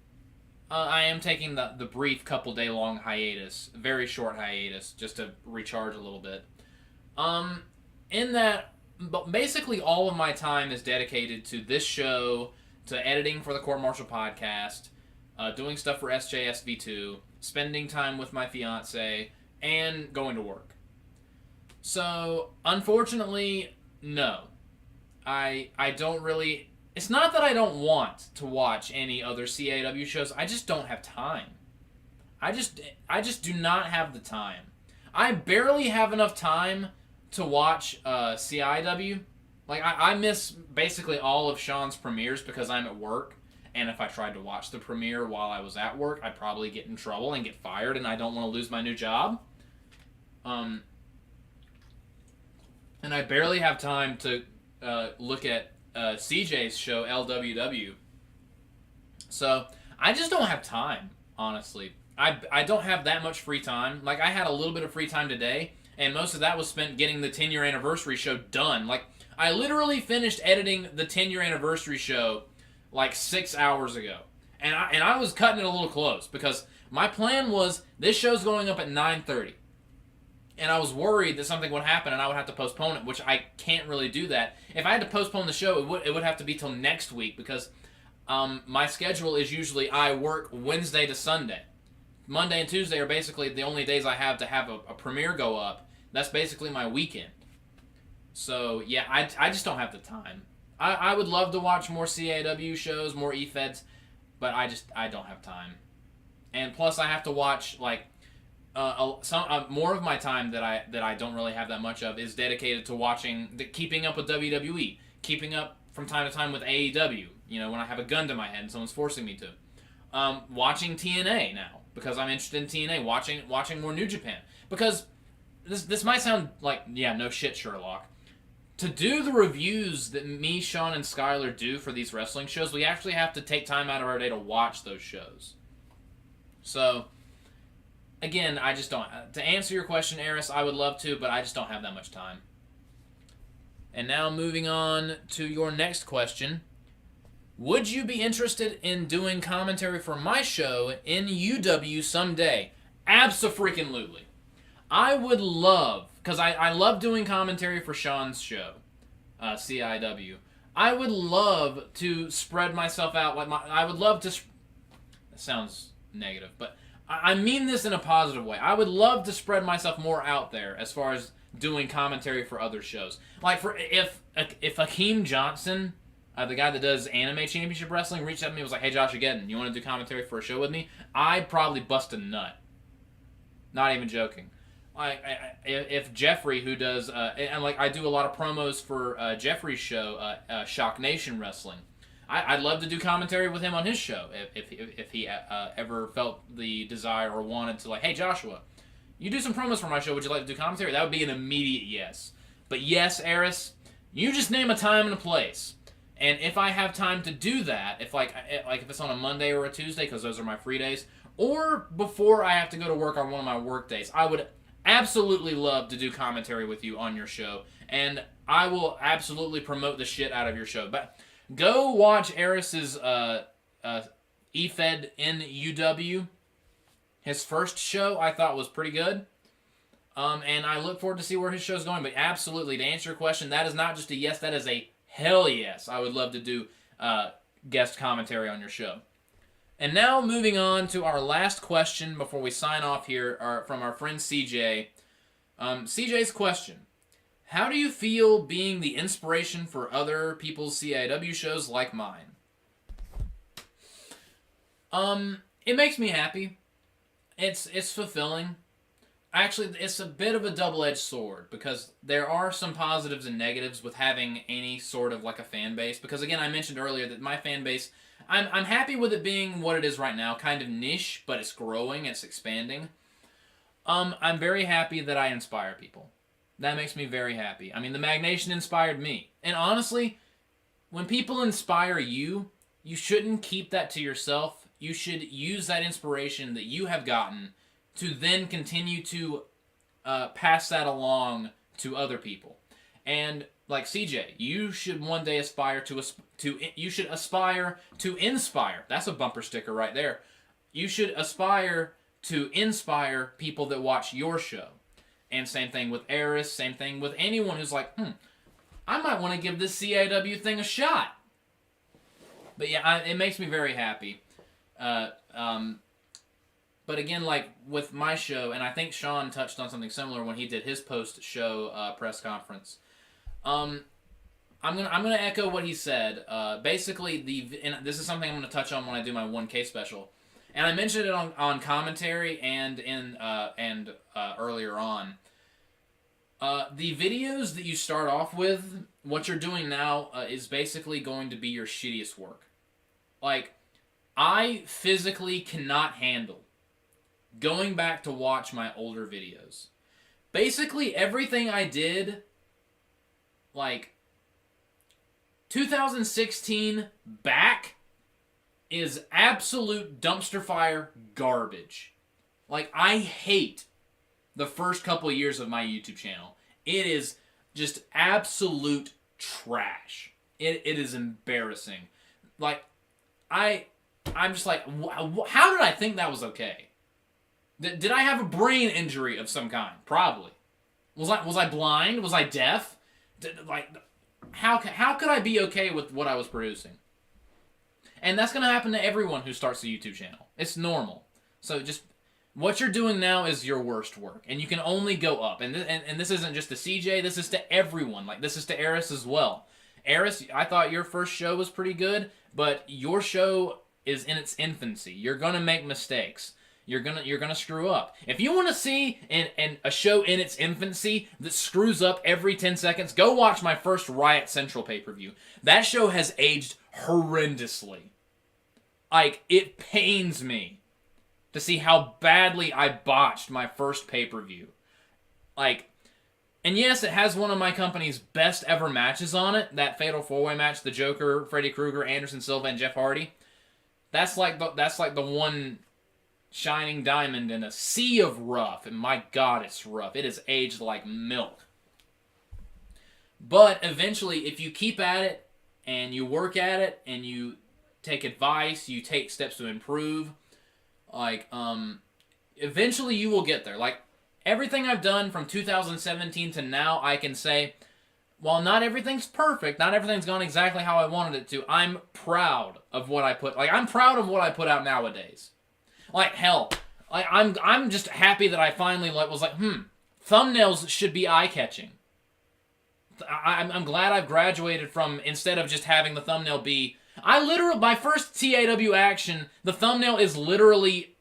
I am taking the brief couple-day-long hiatus, very short hiatus, just to recharge a little bit. In that, basically all of my time is dedicated to this show, to editing for the Court Martial podcast, doing stuff for SJSV2, spending time with my fiance, and going to work. So, unfortunately, no. I don't really... It's not that I don't want to watch any other CAW shows, I just don't have time. I just do not have the time. I barely have enough time to watch CIW. Like, I miss basically all of Sean's premieres because I'm at work, and if I tried to watch the premiere while I was at work, I'd probably get in trouble and get fired, and I don't want to lose my new job. And I barely have time to look at CJ's show, LWW. So, I just don't have time, honestly. I don't have that much free time. Like, I had a little bit of free time today, and most of that was spent getting the 10-year anniversary show done. Like, I literally finished editing the 10-year anniversary show like 6 hours ago. And I was cutting it a little close, because my plan was, this show's going up at 9:30. And I was worried that something would happen and I would have to postpone it, which I can't really do that. If I had to postpone the show, it would have to be till next week, because my schedule is usually I work Wednesday to Sunday. Monday and Tuesday are basically the only days I have to have a premiere go up. That's basically my weekend. So, yeah, I just don't have the time. I would love to watch more CAW shows, more EFEDs, but I don't have time. And plus I have to watch, like, more of my time that I don't really have that much of is dedicated to keeping up with WWE, keeping up from time to time with AEW, you know, when I have a gun to my head and someone's forcing me to. Watching TNA now, because I'm interested in TNA, watching more New Japan. Because this might sound like, yeah, no shit, Sherlock. To do the reviews that me, Sean, and Skylar do for these wrestling shows, we actually have to take time out of our day to watch those shows. So, again, I just don't... To answer your question, Eris, I would love to, but I just don't have that much time. And now moving on to your next question. Would you be interested in doing commentary for my show in UW someday? Abso-freaking-lutely. I would love, because I love doing commentary for Sean's show, CIW. I would love to spread myself out. I would love to. That sounds negative, but I mean this in a positive way. I would love to spread myself more out there as far as doing commentary for other shows. Like if Hakeem Johnson, the guy that does Anime Championship Wrestling, reached out to me and was like, "Hey Josh again, you want to do commentary for a show with me?" I'd probably bust a nut. Not even joking. If Jeffrey, who does, and like I do a lot of promos for Jeffrey's show, Shock Nation Wrestling. I'd love to do commentary with him on his show if he ever felt the desire or wanted to. Like, hey Joshua, you do some promos for my show. Would you like to do commentary? That would be an immediate yes. But yes, Eris, you just name a time and a place. And if I have time to do that, if it's on a Monday or a Tuesday, because those are my free days, or before I have to go to work on one of my work days, I would absolutely love to do commentary with you on your show, and I will absolutely promote the shit out of your show. But go watch Eris's EFED in UW. His first show I thought was pretty good, and I look forward to see where his show's going. But absolutely, to answer your question, that is not just a yes, that is a hell yes. I would love to do guest commentary on your show. And now moving on to our last question before we sign off here from our friend CJ. CJ's question: how do you feel being the inspiration for other people's CIW shows like mine? It makes me happy. It's fulfilling. Actually, it's a bit of a double-edged sword because there are some positives and negatives with having any sort of like a fan base. Because again, I mentioned earlier that my fan base, I'm happy with it being what it is right now, kind of niche, but it's growing, it's expanding. I'm very happy that I inspire people. That makes me very happy. I mean, the Magnation inspired me. And honestly, when people inspire you, you shouldn't keep that to yourself. You should use that inspiration that you have gotten to then continue to pass that along to other people. And like CJ, you should one day aspire to inspire. That's a bumper sticker right there. You should aspire to inspire people that watch your show. And same thing with Eris, same thing with anyone who's like, I might want to give this CAW thing a shot. But yeah, it makes me very happy. But again, like with my show, and I think Sean touched on something similar when he did his post-show press conference. I'm gonna echo what he said. Basically, and this is something I'm gonna touch on when I do my 1K special, and I mentioned it on commentary and earlier on. The videos that you start off with, what you're doing now is basically going to be your shittiest work. Like, I physically cannot handle going back to watch my older videos. Basically, everything I did, like, 2016 back, is absolute dumpster fire garbage. Like, I hate the first couple of years of my YouTube channel. It is just absolute trash. It is embarrassing. Like, I'm just like, how did I think that was okay? Did I have a brain injury of some kind? Probably. Was I blind? Was I deaf? How could I be okay with what I was producing? And that's going to happen to everyone who starts a YouTube channel. It's normal. So just what you're doing now is your worst work, and you can only go up. And this isn't just to CJ. This is to everyone. Like, this is to Eris as well. Eris, I thought your first show was pretty good, but your show is in its infancy. You're gonna make mistakes. You're gonna screw up. If you want to see a show in its infancy that screws up every 10 seconds, go watch my first Riot Central pay-per-view. That show has aged horrendously. Like, it pains me to see how badly I botched my first pay-per-view. Like, and yes, it has one of my company's best ever matches on it. That Fatal 4-Way match, the Joker, Freddy Krueger, Anderson Silva, and Jeff Hardy. That's like the one shining diamond in a sea of rough. And my God, it's rough. It is aged like milk. But eventually, if you keep at it, and you work at it, and you take advice, you take steps to improve, like, Eventually you will get there. Like, everything I've done from 2017 to now, I can say, while not everything's perfect, not everything's gone exactly how I wanted it to, I'm proud of what I put. Like, I'm proud of what I put out nowadays. Like, hell, like I'm just happy that I finally was like, thumbnails should be eye-catching. I'm glad I've graduated from, instead of just having the thumbnail be, my first TAW action, the thumbnail is literally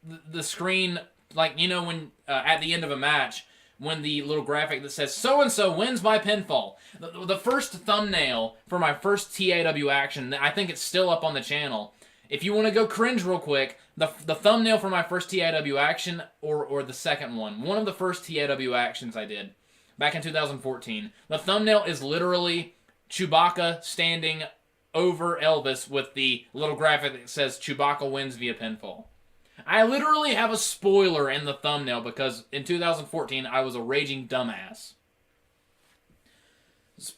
the screen, like, you know, when at the end of a match, when the little graphic that says so-and-so wins by pinfall. The first thumbnail for my first TAW action, I think it's still up on the channel. If you want to go cringe real quick, the thumbnail for my first TAW action, or the second one of the first TAW actions I did, back in 2014, the thumbnail is literally Chewbacca standing over Elvis with the little graphic that says Chewbacca wins via pinfall. I literally have a spoiler in the thumbnail because in 2014 I was a raging dumbass.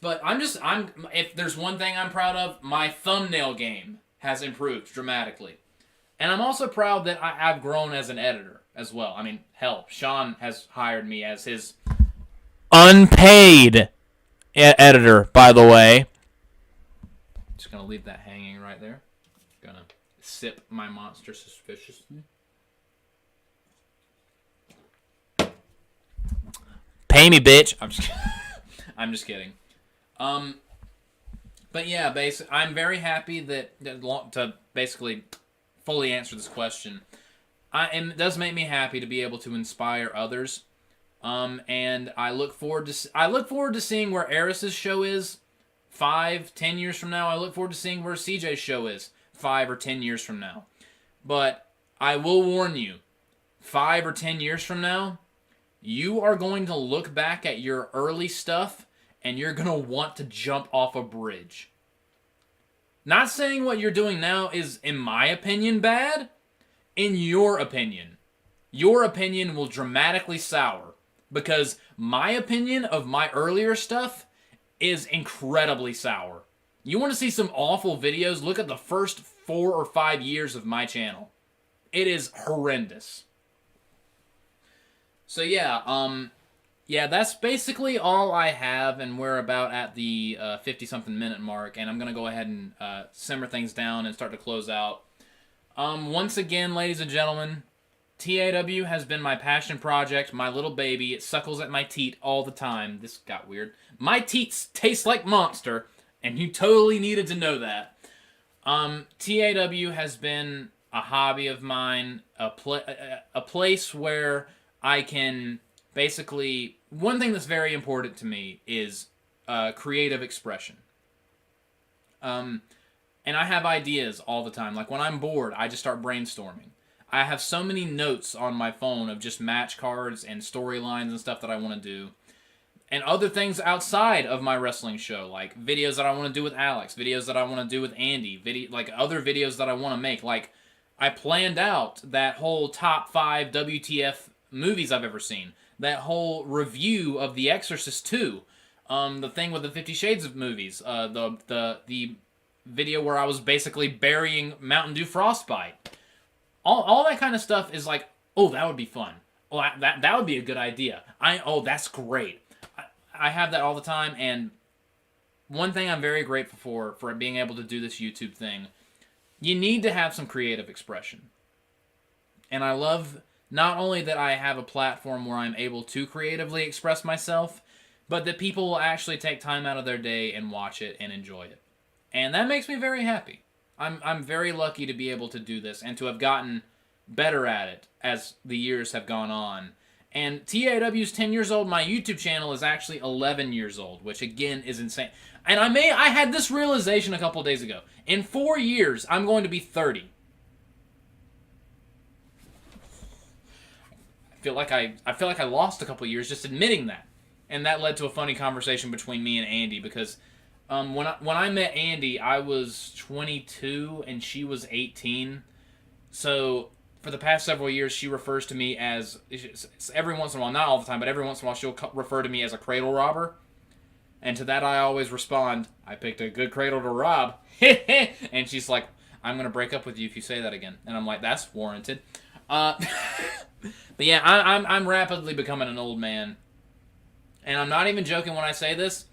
But if there's one thing I'm proud of, my thumbnail game has improved dramatically. And I'm also proud that I've grown as an editor as well. I mean, hell, Sean has hired me as his unpaid editor, by the way. Just gonna leave that hanging right there. Gonna sip my monster suspiciously. Pay me, bitch. I'm just kidding. But yeah, I'm very happy that to basically fully answer this question. It does make me happy to be able to inspire others. And I look forward to seeing where Eris's show is 5-10 years from now. I look forward to seeing where CJ's show is 5 or 10 years from now. But I will warn you, 5 or 10 years from now, you are going to look back at your early stuff and you're going to want to jump off a bridge. Not saying what you're doing now is, in my opinion, bad. In your opinion will dramatically sour. Because my opinion of my earlier stuff is incredibly sour. You want to see some awful videos? Look at the first 4 or 5 years of my channel. It is horrendous. So yeah, that's basically all I have, and we're about at the 50-something minute mark, and I'm going to go ahead and simmer things down and start to close out. Once again, ladies and gentlemen, TAW has been my passion project, my little baby. It suckles at my teat all the time. This got weird. My teats taste like Monster, and you totally needed to know that. TAW has been a hobby of mine, a place where I can basically... One thing that's very important to me is creative expression. And I have ideas all the time. Like when I'm bored, I just start brainstorming. I have so many notes on my phone of just match cards and storylines and stuff that I want to do. And other things outside of my wrestling show, like videos that I want to do with Alex, videos that I want to do with Andy, like other videos that I want to make. Like, I planned out that whole top 5 WTF movies I've ever seen. That whole review of The Exorcist 2. The thing with the 50 Shades of movies. The video where I was basically burying Mountain Dew Frostbite. All that kind of stuff is like, oh, that would be fun. Oh, that would be a good idea. Oh, that's great. I have that all the time, and one thing I'm very grateful for being able to do this YouTube thing, you need to have some creative expression. And I love not only that I have a platform where I'm able to creatively express myself, but that people will actually take time out of their day and watch it and enjoy it. And that makes me very happy. I'm very lucky to be able to do this and to have gotten better at it as the years have gone on. And TAW's 10 years old. My YouTube channel is actually 11 years old, which again is insane. And I had this realization a couple days ago. In 4 years, I'm going to be 30. I feel like I lost a couple years just admitting that. And that led to a funny conversation between me and Andy because when I met Andy, I was 22 and she was 18. So for the past several years, she refers to me as, every once in a while, not all the time, but every once in a while, she'll refer to me as a cradle robber. And to that, I always respond, I picked a good cradle to rob. And she's like, I'm going to break up with you if you say that again. And I'm like, that's warranted. But yeah, I'm rapidly becoming an old man. And I'm not even joking when I say this.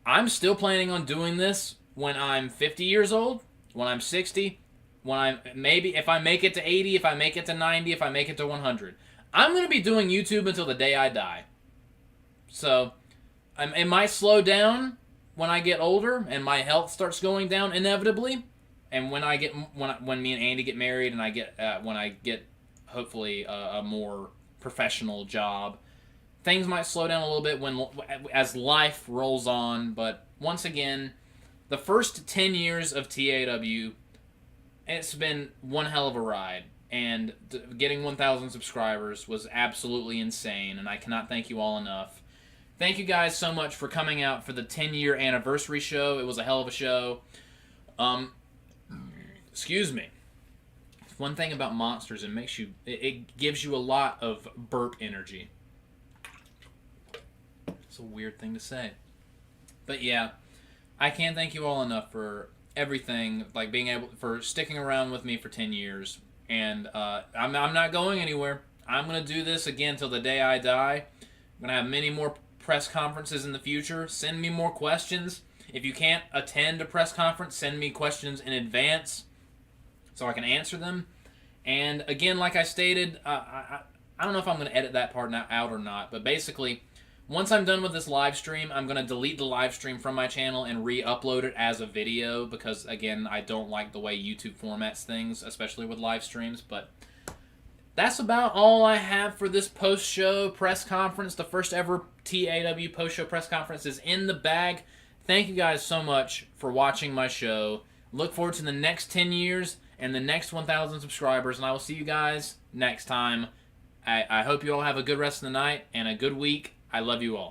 I'm still planning on doing this when I'm 50 years old, when I'm 60, when I'm maybe if I make it to 80, if I make it to 90, if I make it to 100. I'm going to be doing YouTube until the day I die. So, it might slow down when I get older and my health starts going down inevitably. And when me and Andy get married and when I get hopefully a more professional job, things might slow down a little bit as life rolls on. But once again, the first 10 years of TAW, it's been one hell of a ride. And getting 1,000 subscribers was absolutely insane, and I cannot thank you all enough. Thank you guys so much for coming out for the 10-year anniversary show. It was a hell of a show. Excuse me. One thing about Monsters, it gives you a lot of burp energy. It's a weird thing to say. But yeah, I can't thank you all enough for everything, like for sticking around with me for 10 years. And I'm not going anywhere. I'm going to do this again till the day I die. I'm going to have many more press conferences in the future. Send me more questions. If you can't attend a press conference, send me questions in advance so I can answer them. And again, like I stated, I don't know if I'm going to edit that part out or not, but basically, once I'm done with this live stream, I'm going to delete the live stream from my channel and re-upload it as a video because, again, I don't like the way YouTube formats things, especially with live streams. But that's about all I have for this post-show press conference. The first ever TAW post-show press conference is in the bag. Thank you guys so much for watching my show. Look forward to the next 10 years and the next 1,000 subscribers, and I will see you guys next time. I hope you all have a good rest of the night and a good week. I love you all.